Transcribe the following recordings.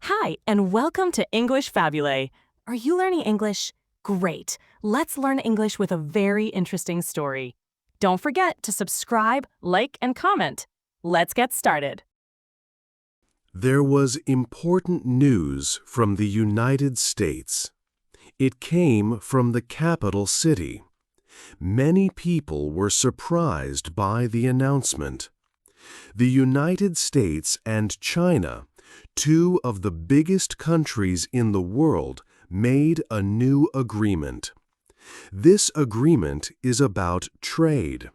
Hi, and welcome to English-Fabule. Are you learning English? Great. Let's learn English with a very interesting story. Don't forget to subscribe, like, and comment. Let's get started. There was important news from the United States. It came from the capital city. Many people were surprised by the announcement. The United States and China, two of the biggest countries in the world, made a new agreement. This agreement is about trade.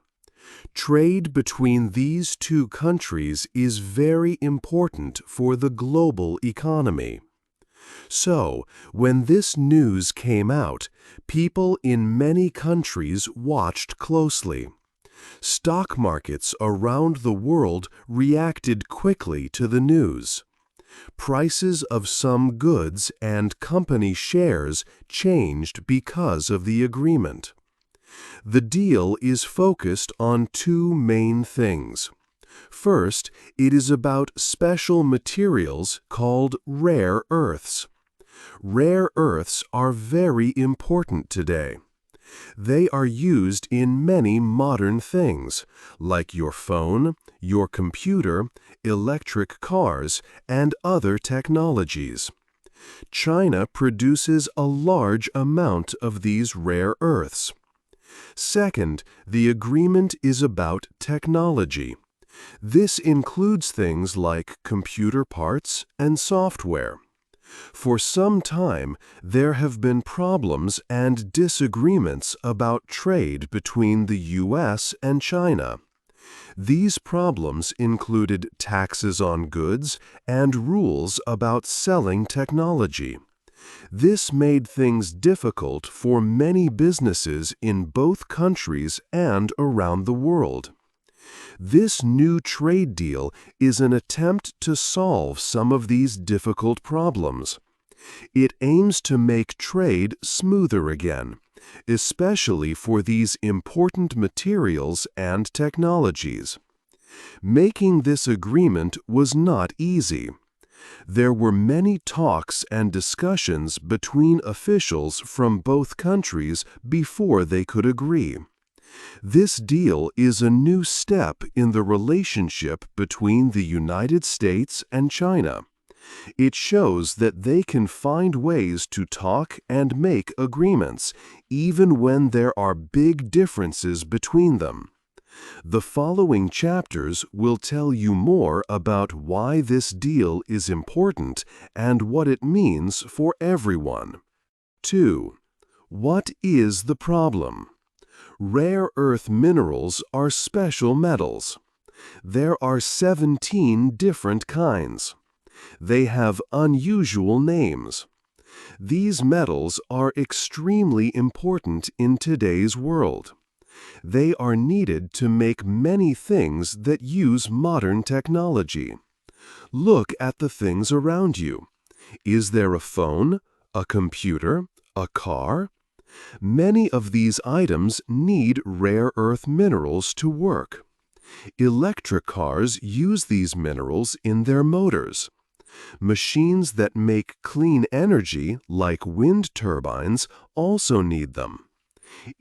Trade between these two countries is very important for the global economy. So, when this news came out, people in many countries watched closely. Stock markets around the world reacted quickly to the news. Prices of some goods and company shares changed because of the agreement. The deal is focused on two main things. First, it is about special materials called rare earths. Rare earths are very important today. They are used in many modern things, like your phone, your computer, electric cars, and other technologies. China produces a large amount of these rare earths. Second, the agreement is about technology. This includes things like computer parts and software. For some time, there have been problems and disagreements about trade between the U.S. and China. These problems included taxes on goods and rules about selling technology. This made things difficult for many businesses in both countries and around the world. This new trade deal is an attempt to solve some of these difficult problems. It aims to make trade smoother again, especially for these important materials and technologies. Making this agreement was not easy. There were many talks and discussions between officials from both countries before they could agree. This deal is a new step in the relationship between the United States and China. It shows that they can find ways to talk and make agreements, even when there are big differences between them. The following chapters will tell you more about why this deal is important and what it means for everyone. 2. What is the problem? Rare earth minerals are special metals. There are 17 different kinds. They have unusual names. These metals are extremely important in today's world. They are needed to make many things that use modern technology. Look at the things around you. Is there a phone, a computer, a car? Many of these items need rare earth minerals to work. Electric cars use these minerals in their motors. Machines that make clean energy, like wind turbines, also need them.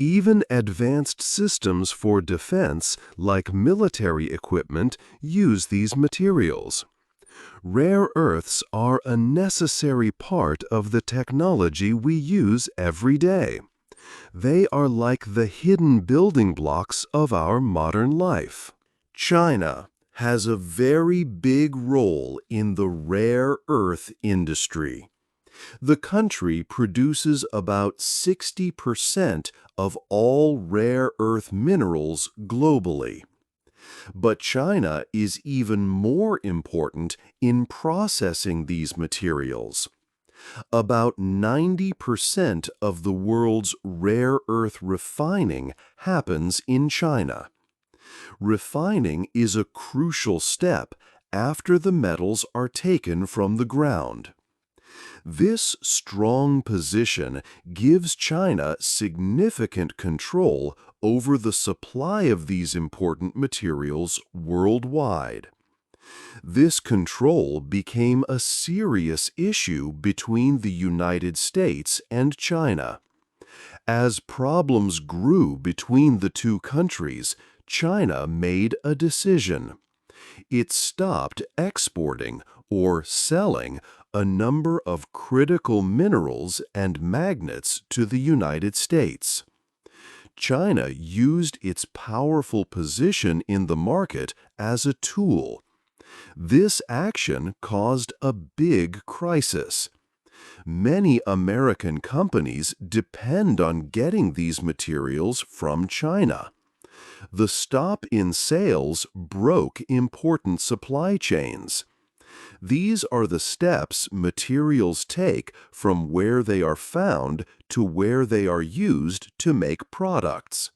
Even advanced systems for defense, like military equipment, use these materials. Rare earths are a necessary part of the technology we use every day. They are like the hidden building blocks of our modern life. China has a very big role in the rare earth industry. The country produces about 60% of all rare earth minerals globally. But China is even more important in processing these materials. About 90% of the world's rare earth refining happens in China. Refining is a crucial step after the metals are taken from the ground. This strong position gives China significant control over the supply of these important materials worldwide. This control became a serious issue between the United States and China. As problems grew between the two countries, China made a decision. It stopped exporting or selling a number of critical minerals and magnets to the United States. China used its powerful position in the market as a tool. This action caused a big crisis. Many American companies depend on getting these materials from China. The stop in sales broke important supply chains. These are the steps materials take from where they are found to where they are used to make products.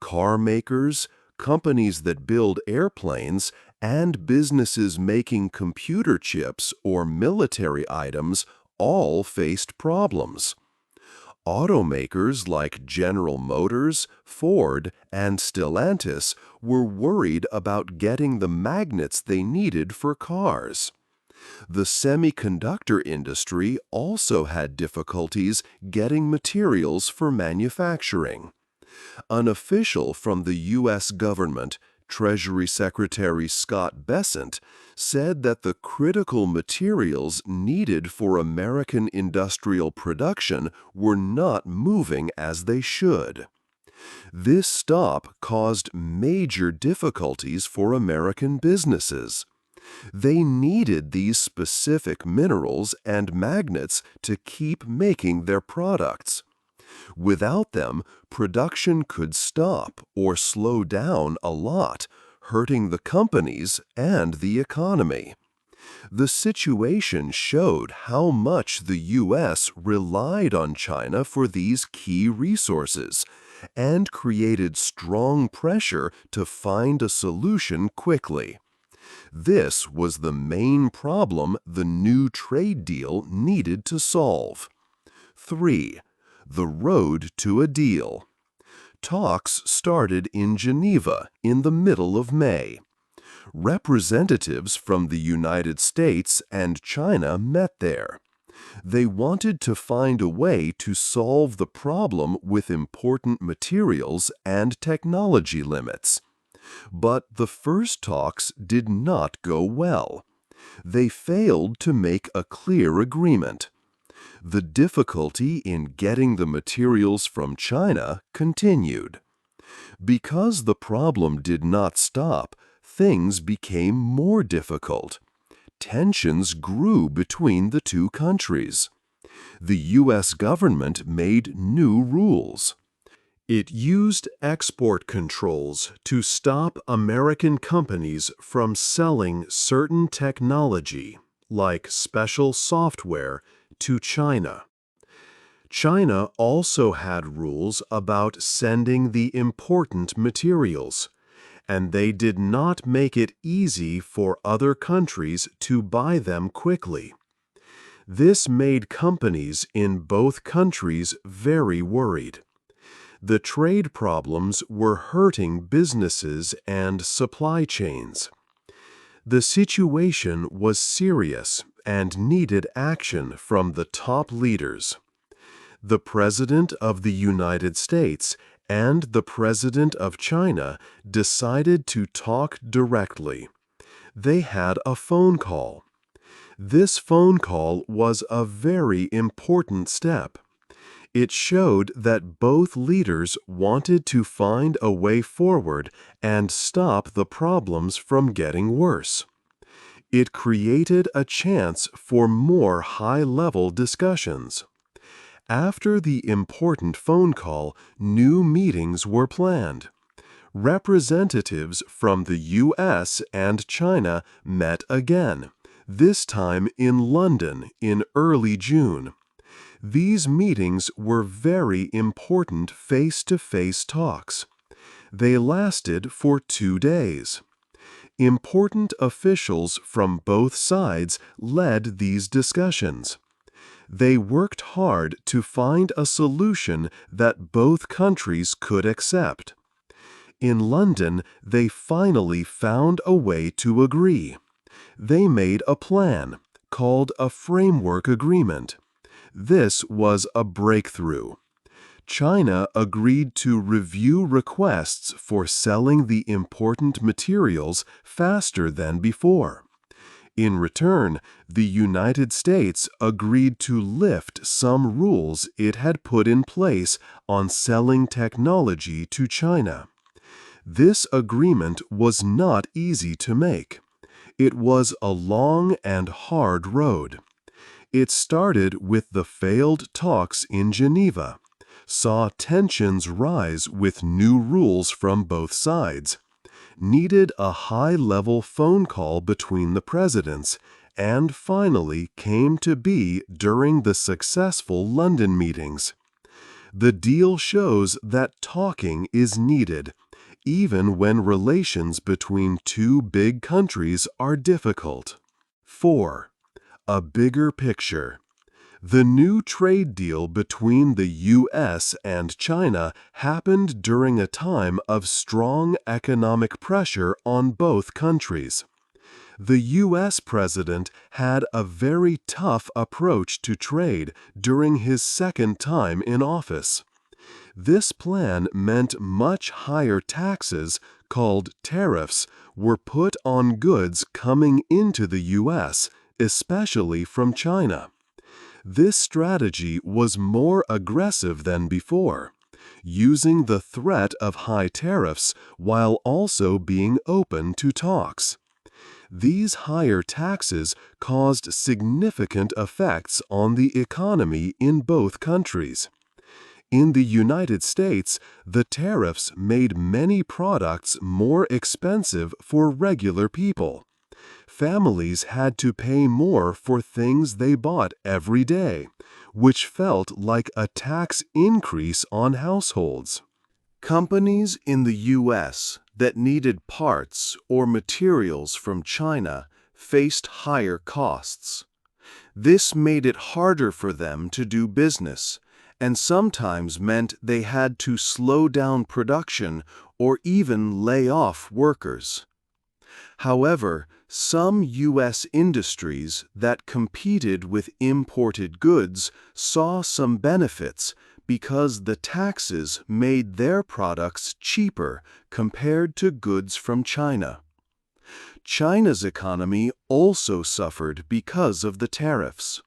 Car makers, companies that build airplanes, and businesses making computer chips or military items all faced problems. Automakers like General Motors, Ford, and Stellantis were worried about getting the magnets they needed for cars. The semiconductor industry also had difficulties getting materials for manufacturing. An official from the U.S. government, Treasury Secretary Scott Bessent, said that the critical materials needed for American industrial production were not moving as they should. This stop caused major difficulties for American businesses. They needed these specific minerals and magnets to keep making their products. Without them, production could stop or slow down a lot, hurting the companies and the economy. The situation showed how much the U.S. relied on China for these key resources and created strong pressure to find a solution quickly. This was the main problem the new trade deal needed to solve. 3. The road to a deal. Talks started in Geneva in the middle of May. Representatives from the United States and China met there. They wanted to find a way to solve the problem with important materials and technology limits. But the first talks did not go well. They failed to make a clear agreement. The difficulty in getting the materials from China continued. Because the problem did not stop, things became more difficult. Tensions grew between the two countries. The U.S. government made new rules. It used export controls to stop American companies from selling certain technology, like special software, to China. China also had rules about sending the important materials, and they did not make it easy for other countries to buy them quickly. This made companies in both countries very worried. The trade problems were hurting businesses and supply chains. The situation was serious and needed action from the top leaders. The President of the United States and the President of China decided to talk directly. They had a phone call. This phone call was a very important step. It showed that both leaders wanted to find a way forward and stop the problems from getting worse. It created a chance for more high-level discussions. After the important phone call, new meetings were planned. Representatives from the U.S. and China met again, this time in London in early June. These meetings were very important face-to-face talks. They lasted for 2 days. Important officials from both sides led these discussions. They worked hard to find a solution that both countries could accept. In London, they finally found a way to agree. They made a plan called a framework agreement. This was a breakthrough. China agreed to review requests for selling the important materials faster than before. In return, the United States agreed to lift some rules it had put in place on selling technology to China. This agreement was not easy to make. It was a long and hard road. It started with the failed talks in Geneva, saw tensions rise with new rules from both sides, needed a high-level phone call between the presidents, and finally came to be during the successful London meetings. The deal shows that talking is needed, even when relations between two big countries are difficult. 4. A bigger picture. The new trade deal between the U.S. and China happened during a time of strong economic pressure on both countries. The U.S. president had a very tough approach to trade during his second time in office. This plan meant much higher taxes, called tariffs, were put on goods coming into the U.S., especially from China. This strategy was more aggressive than before, using the threat of high tariffs while also being open to talks. These higher taxes caused significant effects on the economy in both countries. In the United States, the tariffs made many products more expensive for regular people. Families had to pay more for things they bought every day, which felt like a tax increase on households. Companies in the U.S. that needed parts or materials from China faced higher costs. This made it harder for them to do business, and sometimes meant they had to slow down production or even lay off workers. However, some U.S. industries that competed with imported goods saw some benefits because the taxes made their products cheaper compared to goods from China. China's economy also suffered because of the tariffs.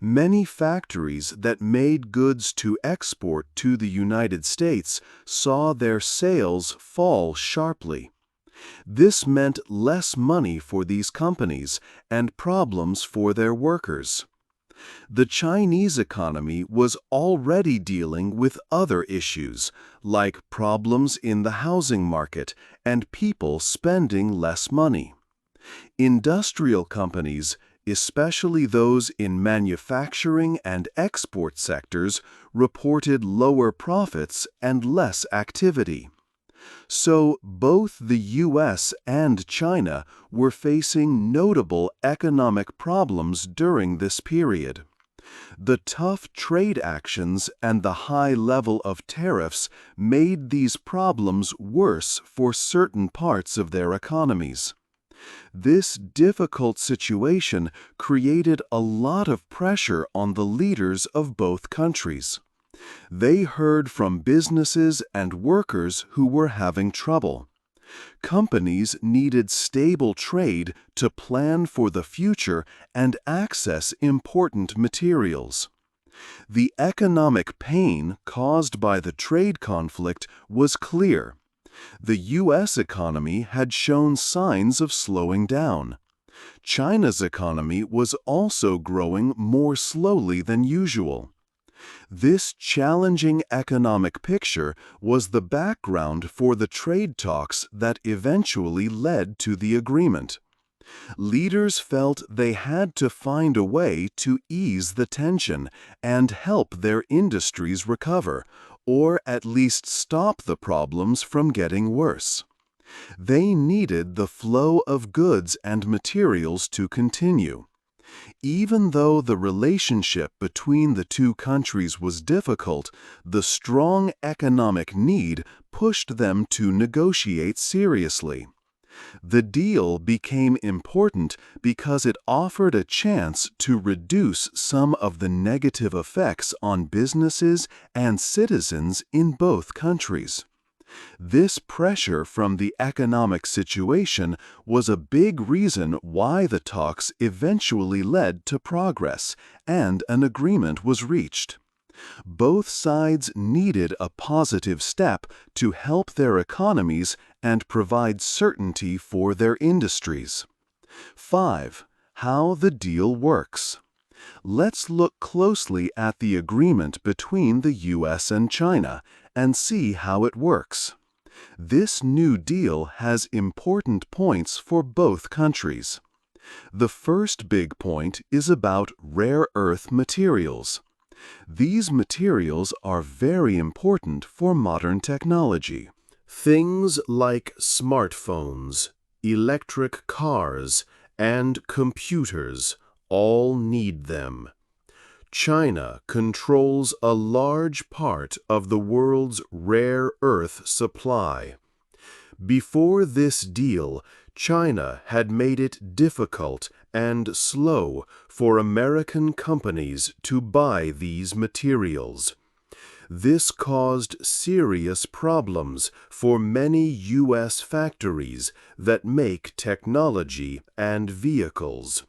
Many factories that made goods to export to the United States saw their sales fall sharply. This meant less money for these companies and problems for their workers. The Chinese economy was already dealing with other issues, like problems in the housing market and people spending less money. Industrial companies, especially those in manufacturing and export sectors, reported lower profits and less activity. So both the U.S. and China were facing notable economic problems during this period. The tough trade actions and the high level of tariffs made these problems worse for certain parts of their economies. This difficult situation created a lot of pressure on the leaders of both countries. They heard from businesses and workers who were having trouble. Companies needed stable trade to plan for the future and access important materials. The economic pain caused by the trade conflict was clear. The U.S. economy had shown signs of slowing down. China's economy was also growing more slowly than usual. This challenging economic picture was the background for the trade talks that eventually led to the agreement. Leaders felt they had to find a way to ease the tension and help their industries recover, or at least stop the problems from getting worse. They needed the flow of goods and materials to continue. Even though the relationship between the two countries was difficult, the strong economic need pushed them to negotiate seriously. The deal became important because it offered a chance to reduce some of the negative effects on businesses and citizens in both countries. This pressure from the economic situation was a big reason why the talks eventually led to progress and an agreement was reached. Both sides needed a positive step to help their economies and provide certainty for their industries. 5. How the deal works. Let's look closely at the agreement between the U.S. and China and see how it works. This new deal has important points for both countries. The first big point is about rare earth materials. These materials are very important for modern technology. Things like smartphones, electric cars, and computers all need them. China controls a large part of the world's rare earth supply. Before this deal, China had made it difficult and slow for American companies to buy these materials. This caused serious problems for many U.S. factories that make technology and vehicles.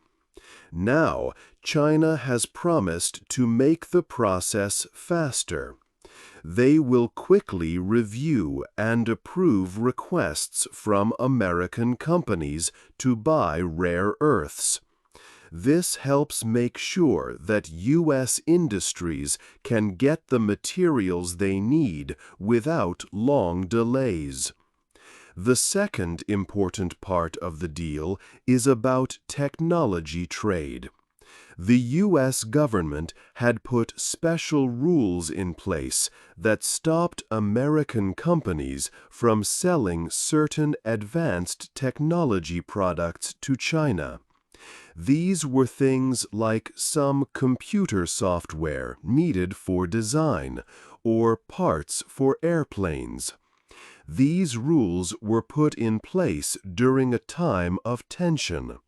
Now, China has promised to make the process faster. They will quickly review and approve requests from American companies to buy rare earths. This helps make sure that U.S. industries can get the materials they need without long delays. The second important part of the deal is about technology trade. The U.S. government had put special rules in place that stopped American companies from selling certain advanced technology products to China. These were things like some computer software needed for design or parts for airplanes. These rules were put in place during a time of tension.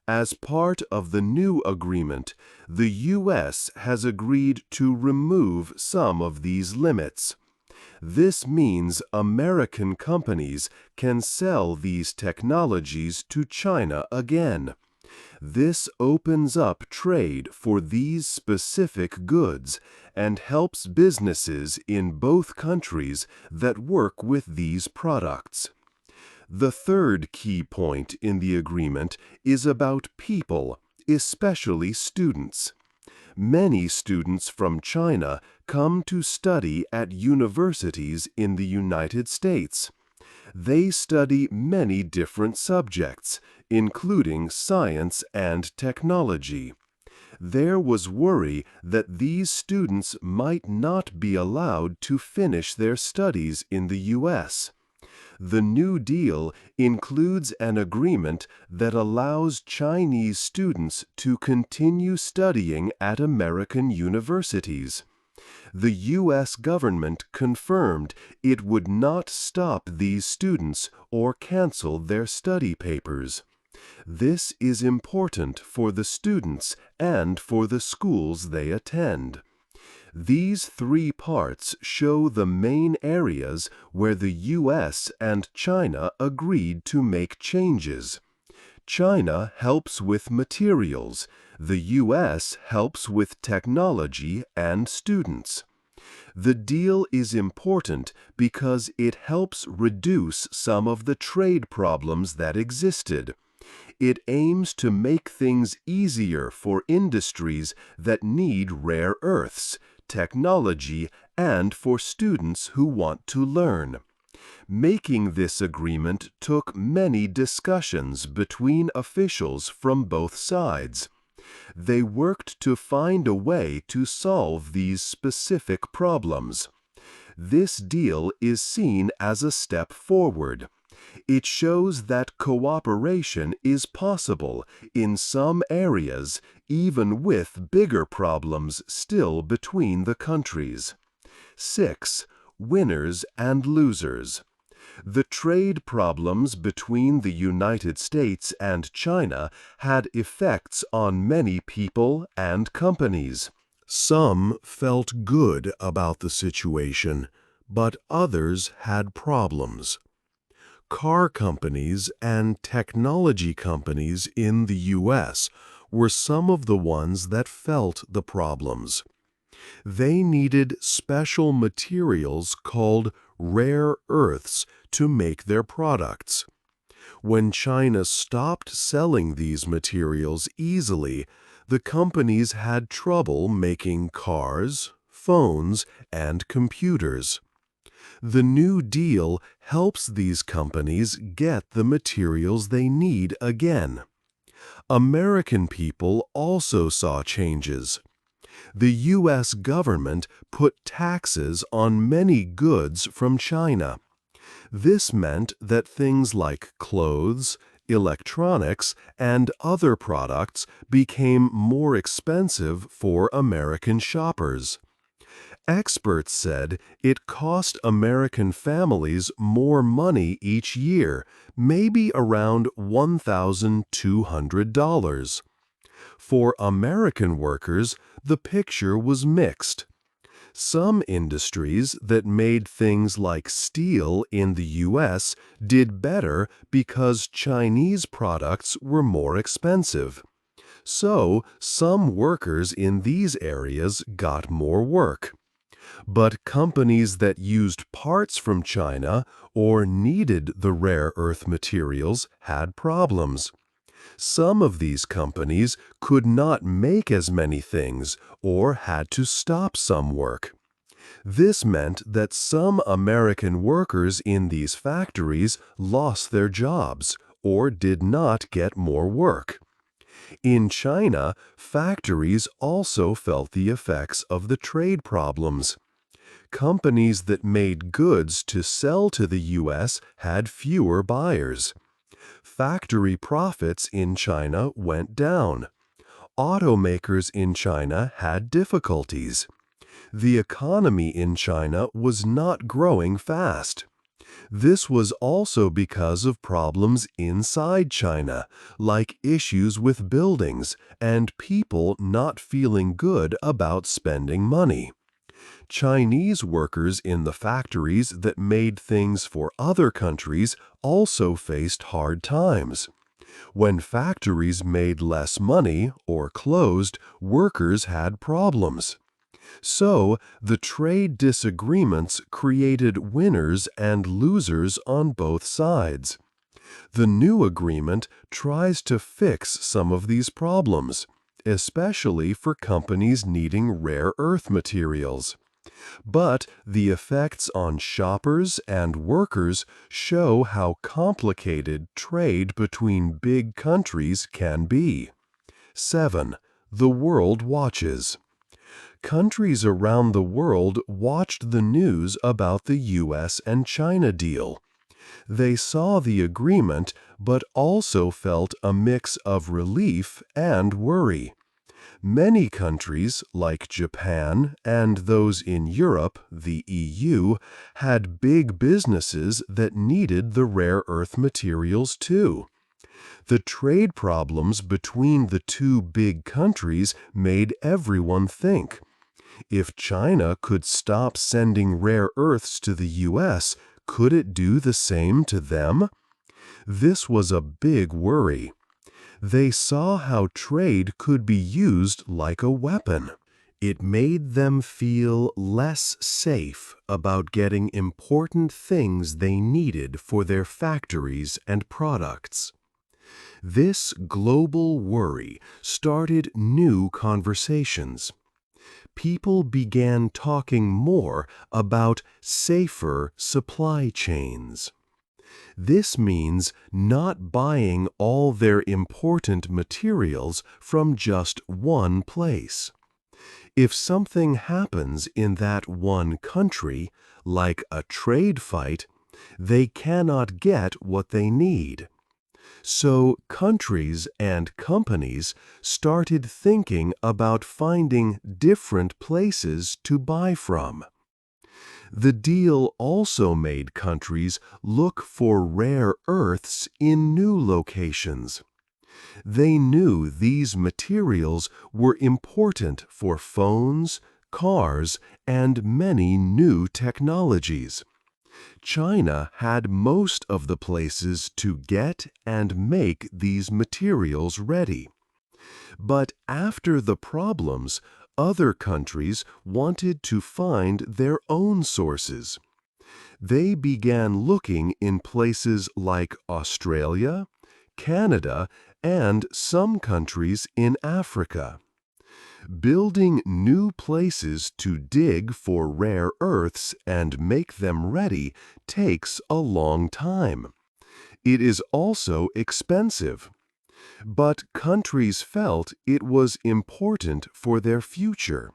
As part of the new agreement, the U.S. has agreed to remove some of these limits. This means American companies can sell these technologies to China again. This opens up trade for these specific goods and helps businesses in both countries that work with these products. The third key point in the agreement is about people, especially students. Many students from China come to study at universities in the United States. They study many different subjects, including science and technology. There was worry that these students might not be allowed to finish their studies in the U.S. The New Deal includes an agreement that allows Chinese students to continue studying at American universities. The U.S. government confirmed it would not stop these students or cancel their study papers. This is important for the students and for the schools they attend. These three parts show the main areas where the U.S. and China agreed to make changes. China helps with materials. The U.S. helps with technology and students. The deal is important because it helps reduce some of the trade problems that existed. It aims to make things easier for industries that need rare earths, technology, and for students who want to learn. Making this agreement took many discussions between officials from both sides. They worked to find a way to solve these specific problems. This deal is seen as a step forward. It shows that cooperation is possible in some areas, even with bigger problems still between the countries. 6. Winners and losers. The trade problems between the United States and China had effects on many people and companies. Some felt good about the situation, but others had problems. Car companies and technology companies in the U.S. were some of the ones that felt the problems. They needed special materials called rare earths to make their products. When China stopped selling these materials easily, the companies had trouble making cars, phones, and computers. The New Deal helps these companies get the materials they need again. American people also saw changes. The U.S. government put taxes on many goods from China. This meant that things like clothes, electronics, and other products became more expensive for American shoppers. Experts said it cost American families more money each year, maybe around $1,200. For American workers, the picture was mixed. Some industries that made things like steel in the U.S. did better because Chinese products were more expensive. So, some workers in these areas got more work. But companies that used parts from China or needed the rare earth materials had problems. Some of these companies could not make as many things or had to stop some work. This meant that some American workers in these factories lost their jobs or did not get more work. In China, factories also felt the effects of the trade problems. Companies that made goods to sell to the U.S. had fewer buyers. Factory profits in China went down. Automakers in China had difficulties. The economy in China was not growing fast. This was also because of problems inside China, like issues with buildings and people not feeling good about spending money. Chinese workers in the factories that made things for other countries also faced hard times. When factories made less money or closed, workers had problems. So, the trade disagreements created winners and losers on both sides. The new agreement tries to fix some of these problems, especially for companies needing rare earth materials. But the effects on shoppers and workers show how complicated trade between big countries can be. 7. The world watches. Countries around the world watched the news about the U.S. and China deal. They saw the agreement, but also felt a mix of relief and worry. Many countries, like Japan and those in Europe, the EU, had big businesses that needed the rare earth materials too. The trade problems between the two big countries made everyone think. If China could stop sending rare earths to the U.S., could it do the same to them? This was a big worry. They saw how trade could be used like a weapon. It made them feel less safe about getting important things they needed for their factories and products. This global worry started new conversations. People began talking more about safer supply chains. This means not buying all their important materials from just one place. If something happens in that one country, like a trade fight, they cannot get what they need. So countries and companies started thinking about finding different places to buy from. The deal also made countries look for rare earths in new locations. They knew these materials were important for phones, cars, and many new technologies. China had most of the places to get and make these materials ready. But after the problems, other countries wanted to find their own sources. They began looking in places like Australia, Canada, and some countries in Africa. Building new places to dig for rare earths and make them ready takes a long time. It is also expensive. But countries felt it was important for their future.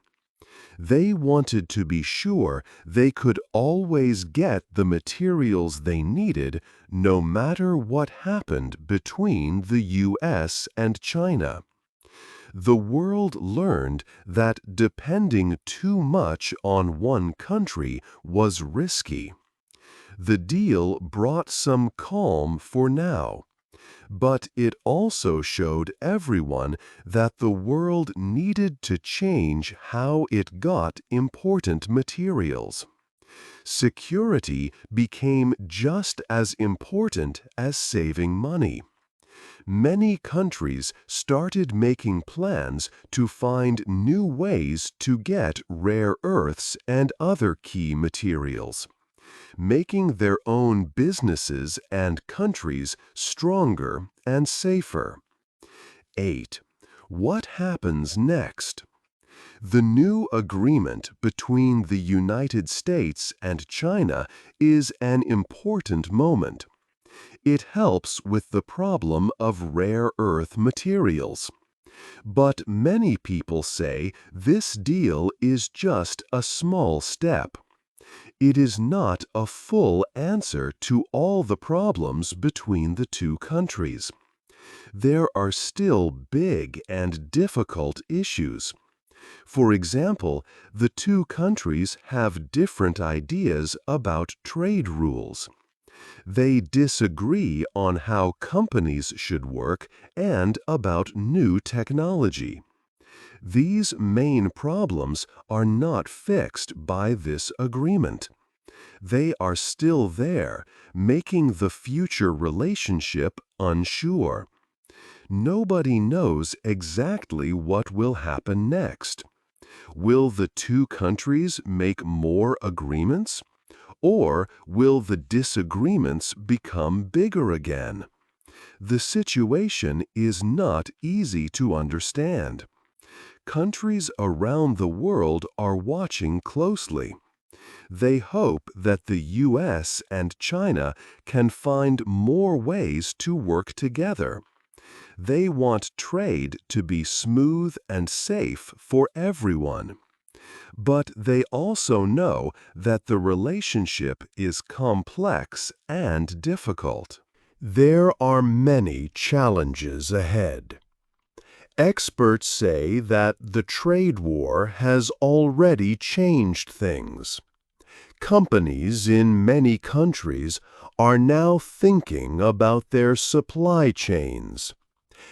They wanted to be sure they could always get the materials they needed no matter what happened between the US and China. The world learned that depending too much on one country was risky. The deal brought some calm for now. But it also showed everyone that the world needed to change how it got important materials. Security became just as important as saving money. Many countries started making plans to find new ways to get rare earths and other key materials, making their own businesses and countries stronger and safer. 8. What happens next? The new agreement between the United States and China is an important moment. It helps with the problem of rare earth materials. But many people say this deal is just a small step. It is not a full answer to all the problems between the two countries. There are still big and difficult issues. For example, the two countries have different ideas about trade rules. They disagree on how companies should work and about new technology. These main problems are not fixed by this agreement. They are still there, making the future relationship unsure. Nobody knows exactly what will happen next. Will the two countries make more agreements? Or will the disagreements become bigger again? The situation is not easy to understand. Countries around the world are watching closely. They hope that the US and China can find more ways to work together. They want trade to be smooth and safe for everyone. But they also know that the relationship is complex and difficult. There are many challenges ahead. Experts say that the trade war has already changed things. Companies in many countries are now thinking about their supply chains.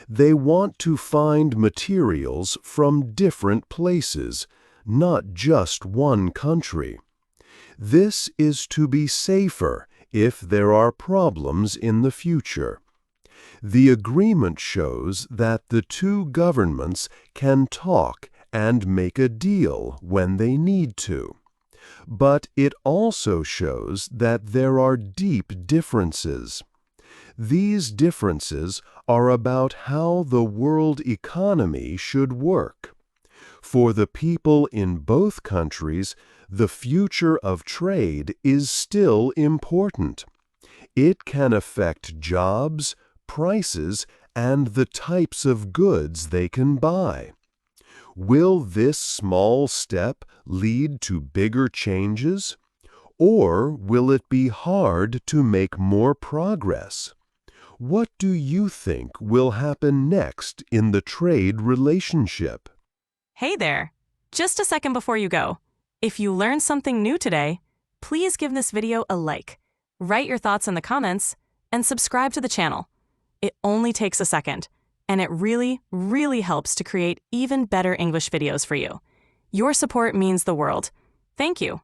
They want to find materials from different places, not just one country. This is to be safer if there are problems in the future. The agreement shows that the two governments can talk and make a deal when they need to. But it also shows that there are deep differences. These differences are about how the world economy should work. For the people in both countries, the future of trade is still important. It can affect jobs, prices, and the types of goods they can buy. Will this small step lead to bigger changes? Or will it be hard to make more progress? What do you think will happen next in the trade relationship? Hey there! Just a second before you go. If you learned something new today, please give this video a like, write your thoughts in the comments, and subscribe to the channel. It only takes a second, and it really, really helps to create even better English videos for you. Your support means the world. Thank you.